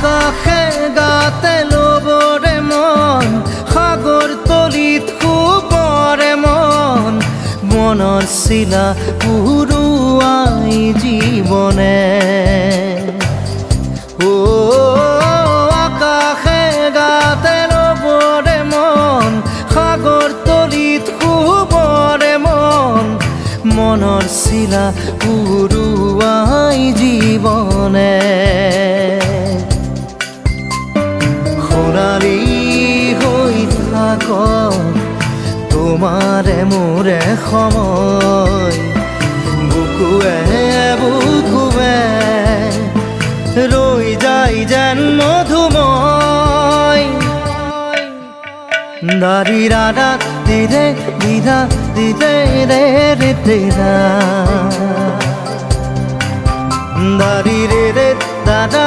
আকাশে গাতে ল'বৰে মন সাগৰ তলিত শুবৰে মন মনৰ চিলা উৰুৱাই জীৱনে আকাশে গাতে ল'বৰে মন সাগৰ তলিত শুবৰে মন মনৰ চিলা উৰুৱাই জীৱনে সোণালী হৈ থাকক তোমাৰে মোৰে সময় বুকুৱে বুকুৱে ৰৈ যায় যেন মধুময় দাৰি ৰাধা দিৰে দিধা দিৰে ৰে ৰে তেৰা দাৰি ৰে ৰে দাদা